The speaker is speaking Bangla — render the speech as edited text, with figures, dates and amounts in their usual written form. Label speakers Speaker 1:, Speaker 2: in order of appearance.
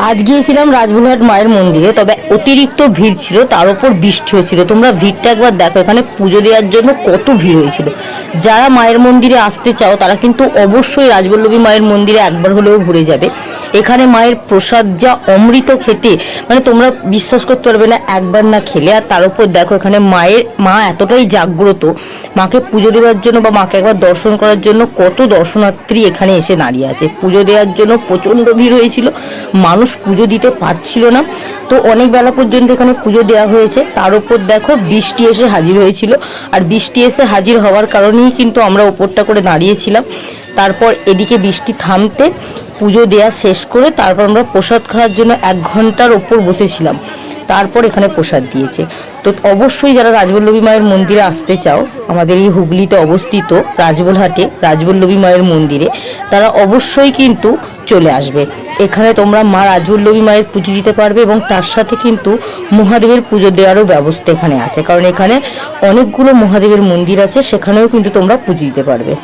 Speaker 1: আজ গিয়েছিলাম রাজবুলহাট মায়ের মন্দিরে, তবে অতিরিক্ত ভিড় ছিল, তার উপর বৃষ্টি হচ্ছিল। তোমরা ভিড়টা একবার দেখো, এখানে পুজো দেওয়ার জন্য কত ভিড় হয়েছিল। যারা মায়ের মন্দিরে আসতে চাও তারা কিন্তু অবশ্যই রাজবল্লভী মায়ের মন্দিরে একবার হলেও ঘুরে যাবে। এখানে মায়ের প্রসাদ যা অমৃত খেতে, মানে তোমরা বিশ্বাস করতে পারবে না একবার না খেলে। আর তার উপর দেখো এখানে মা এতটাই জাগ্রত, মাকে পুজো দেওয়ার জন্য বা মাকে একবার দর্শন করার জন্য কত দর্শনার্থী এখানে এসে দাঁড়িয়ে আছে। পুজো দেওয়ার জন্য প্রচণ্ড ভিড় হয়েছিল, মানুষ পুজো দিতে পারছিল না। তো অনেক বেলা পর্যন্ত এখানে পুজো দেওয়া হয়েছে। তার উপর দেখো বৃষ্টি এসে হাজির হয়েছিল, আর বৃষ্টি এসে হাজির হওয়ার কারণেই কিন্তু আমরা ওপরটা করে দাঁড়িয়েছিলাম। তারপর এদিকে বৃষ্টি থামতে পুজো দেওয়া শেষ করে তারপর আমরা প্রসাদ খাওয়ার জন্য 1 ঘন্টার ওপর বসেছিলাম। তারপর এখানে প্রসাদ দিয়েছে। তো অবশ্যই যারা রাজবল্লভী মায়ের মন্দিরে আসতে চাও, আমাদের এই হুগলিতে অবস্থিত রাজবলহাটে রাজবল্লভী মায়ের মন্দিরে, তারা অবশ্যই কিন্তু চলে আসবে। এখানে তোমরা মা রাজবল্লভী মায়ের পুজো দিতে পারবে এবং তার সাথে কিন্তু মহাদেবের পুজো দেওয়ারও ব্যবস্থা এখানে আছে, কারণ এখানে অনেকগুলো মহাদেবের মন্দির আছে, সেখানেও কিন্তু তোমরা পুজো দিতে পারবে।